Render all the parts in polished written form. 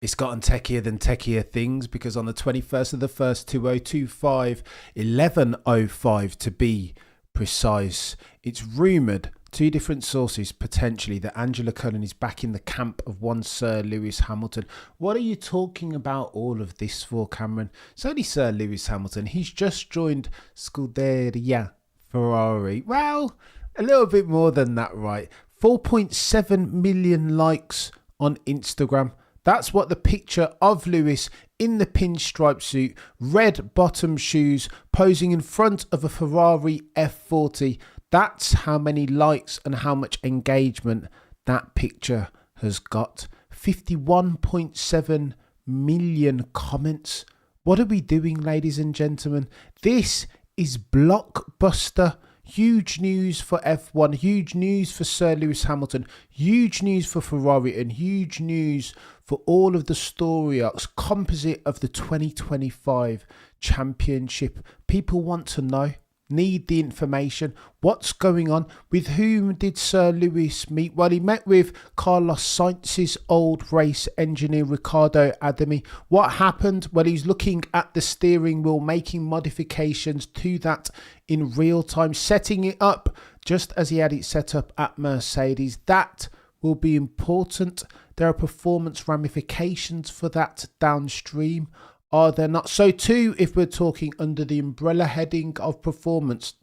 It's gotten techier than techier things, because on the 21st of the 1st, 2025, 11:05 to be precise, it's rumoured, two different sources potentially, that Angela Cullen is back in the camp of one Sir Lewis Hamilton. What are you talking about all of this for, Cameron? It's only Sir Lewis Hamilton. He's just joined Scuderia Ferrari. Well, a little bit more than that, right? 4.7 million likes on Instagram. That's what the picture of Lewis in the pinstripe suit, red bottom shoes, posing in front of a Ferrari F40. That's how many likes and how much engagement that picture has got. 51.7 million comments. What are we doing, ladies and gentlemen? This is blockbuster. Huge news for F1, huge news for Sir Lewis Hamilton, huge news for Ferrari, and huge news for all of the story arcs composite of the 2025 championship. People want to know, need the information. What's going on? With whom did Sir Lewis meet? Well, he met with Carlos Sainz's old race engineer, Ricardo Adami. What happened? Well, he's looking at the steering wheel, making modifications to that in real time, setting it up just as he had it set up at Mercedes. That will be important. There are performance ramifications for that downstream. Are there not? So too, if we're talking under the umbrella heading of performance,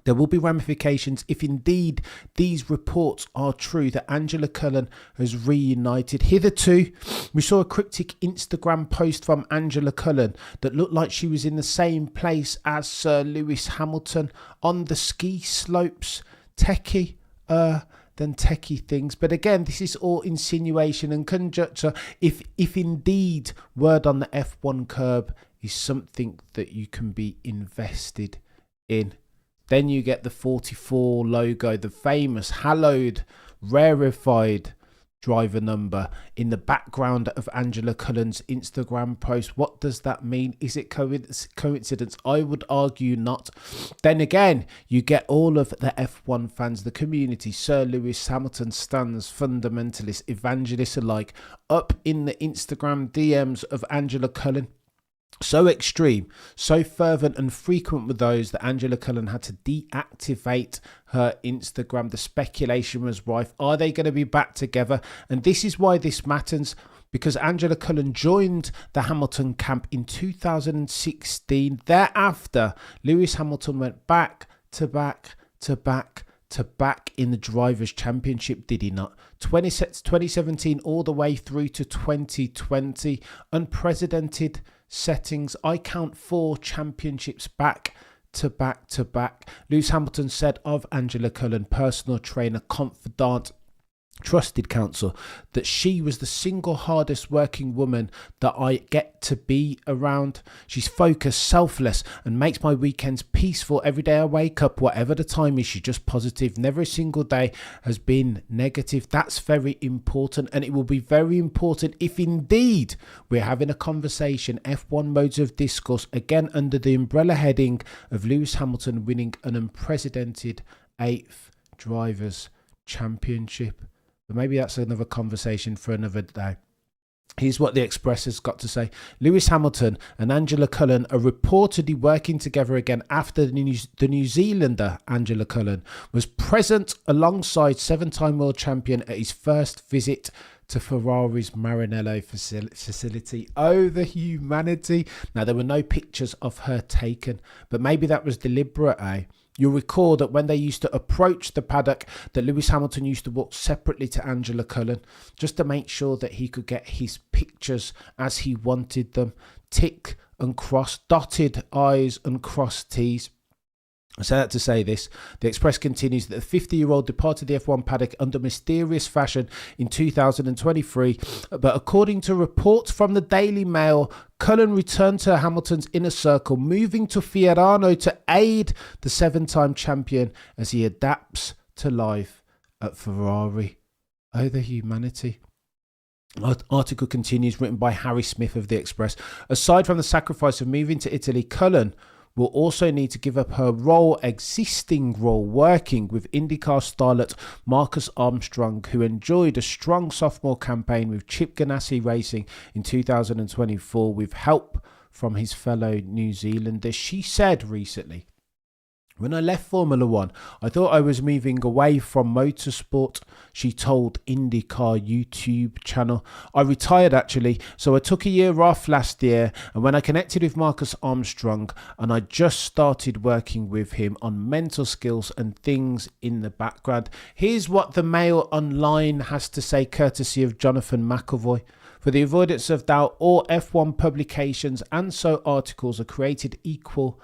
there will be ramifications if indeed these reports are true that Angela Cullen has reunited. Hitherto, we saw a cryptic Instagram post from Angela Cullen that looked like she was in the same place as Sir Lewis Hamilton on the ski slopes. Techie, than techie things. But again, this is all insinuation and conjecture. If indeed word on the F1 curb is something that you can be invested in, then you get the 44 logo, the famous hallowed, rarefied driver number in the background of Angela Cullen's Instagram post. What does that mean? Is it coincidence? I would argue not. Then again, you get all of the F1 fans, the community, Sir Lewis Hamilton stands, fundamentalists, evangelists alike, up in the Instagram DMs of Angela Cullen. So extreme, so fervent and frequent were those that Angela Cullen had to deactivate her Instagram. The speculation was rife. Are they going to be back together? And this is why this matters, because Angela Cullen joined the Hamilton camp in 2016. Thereafter, Lewis Hamilton went back to back to back to back in the Drivers' Championship, did he not? 2017 all the way through to 2020. Unprecedented settings. I count 4 championships back to back to back. Lewis Hamilton said of Angela Cullen, personal trainer, confidant, trusted counsel, that she was the single hardest working woman that I get to be around. She's focused, selfless, and makes my weekends peaceful. Every day I wake up, whatever the time is, she's just positive. Never a single day has been negative. That's very important, and it will be very important if indeed we're having a conversation, F1 modes of discourse, again under the umbrella heading of Lewis Hamilton winning an unprecedented 8th Drivers' Championship. But maybe that's another conversation for another day. Here's what the Express has got to say. Lewis Hamilton and Angela Cullen are reportedly working together again after the New Zealander Angela Cullen was present alongside 7-time world champion at his first visit to Ferrari's Maranello facility. Oh, the humanity. Now, there were no pictures of her taken, but maybe that was deliberate, eh? You'll recall that when they used to approach the paddock, that Lewis Hamilton used to walk separately to Angela Cullen just to make sure that he could get his pictures as he wanted them. Tick and cross, dotted I's and crossed T's. I say that to say this. The Express continues that the 50-year-old departed the F1 paddock under mysterious fashion in 2023, but according to reports from the Daily Mail, Cullen returned to Hamilton's inner circle, moving to Fiorano to aid the 7-time champion as he adapts to life at Ferrari. Oh, the humanity. Article continues, written by Harry Smith of The Express. Aside from the sacrifice of moving to Italy, Cullen will also need to give up her existing role working with IndyCar starlet Marcus Armstrong, who enjoyed a strong sophomore campaign with Chip Ganassi Racing in 2024 with help from his fellow New Zealander. She said recently, "When I left Formula One, I thought I was moving away from motorsport," she told IndyCar YouTube channel. "I retired actually, so I took a year off last year, and when I connected with Marcus Armstrong, and I just started working with him on mental skills and things in the background." Here's what the Mail Online has to say, courtesy of Jonathan McEvoy. "For the avoidance of doubt, all F1 publications and so articles are created equal,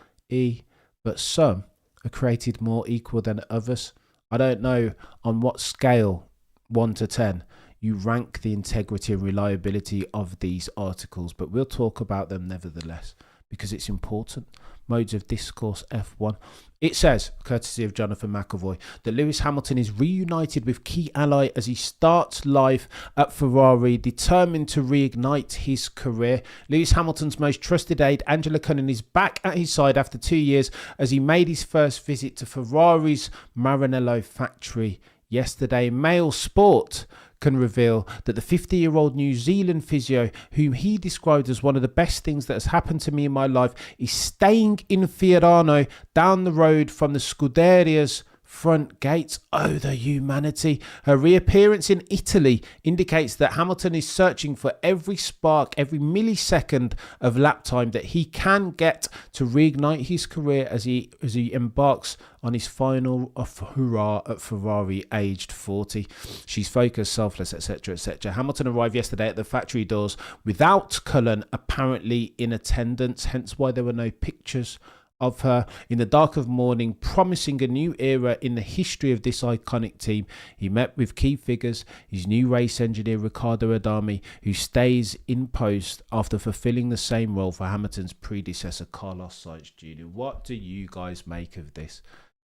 but some are created more equal than others. I don't know on what scale, 1 to 10, you rank the integrity and reliability of these articles, but we'll talk about them nevertheless, because it's important." Modes of Discourse F1. It says, courtesy of Jonathan McEvoy, that Lewis Hamilton is reunited with key ally as he starts life at Ferrari, determined to reignite his career. Lewis Hamilton's most trusted aide, Angela Cullen, is back at his side after 2 years as he made his first visit to Ferrari's Maranello factory yesterday. Mail Sport can reveal that the 50-year-old New Zealand physio, whom he described as one of the best things that has happened to me in my life, is staying in Fiorano down the road from the Scuderia's front gates. Oh, the humanity. Her reappearance in Italy indicates that Hamilton is searching for every spark, every millisecond of lap time that he can get to reignite his career as he embarks on his final hurrah at Ferrari, aged 40. She's focused, selfless, etc., etc. Hamilton arrived yesterday at the factory doors without Cullen apparently in attendance, hence why there were no pictures of her. In the dark of morning, promising a new era in the history of this iconic team, he met with key figures, his new race engineer Riccardo Adami, who stays in post after fulfilling the same role for Hamilton's predecessor Carlos Sainz Jr. What do you guys make of this?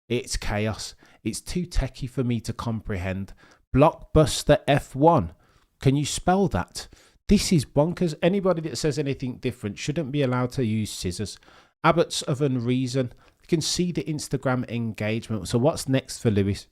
It's chaos. It's too techie for me to comprehend. Blockbuster F1. Can you spell that? This is bonkers. Anybody that says anything different shouldn't be allowed to use scissors. Abbots of Unreason. You can see the Instagram engagement. So what's next for Lewis?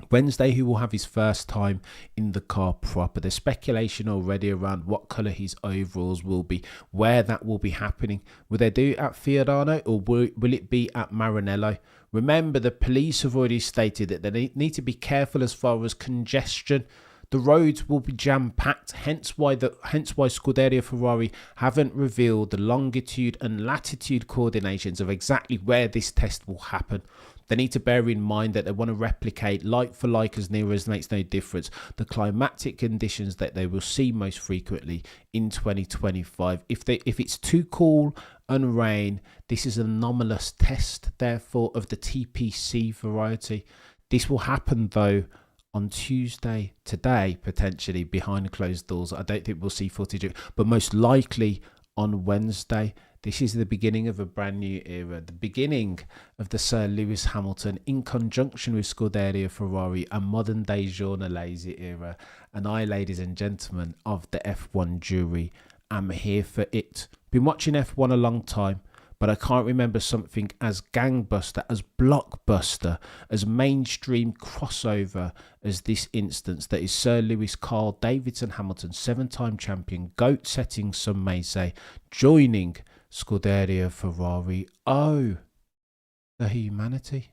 Wednesday, he will have his first time in the car proper. There's speculation already around what colour his overalls will be, where that will be happening. Will they do it at Fiorano or will it be at Maranello? Remember, the police have already stated that they need to be careful as far as congestion. The roads will be jam-packed, hence why Scuderia Ferrari haven't revealed the longitude and latitude coordinations of exactly where this test will happen. They need to bear in mind that they want to replicate like for like, as near as makes no difference, the climatic conditions that they will see most frequently in 2025. If it's too cool and rain, this is an anomalous test, therefore, of the TPC variety. This will happen though on Tuesday, today, potentially behind closed doors. I don't think we'll see footage, but most likely on Wednesday. This is the beginning of a brand new era, the beginning of the Sir Lewis Hamilton in conjunction with Scuderia Ferrari, a modern day journalese era. And I, ladies and gentlemen of the F1 jury, am here for it. Been watching F1 a long time, but I can't remember something as gangbuster, as blockbuster, as mainstream crossover as this instance that is Sir Lewis Carl Davidson Hamilton, 7-time champion, GOAT setting some may say, joining Scuderia Ferrari. Oh, the humanity.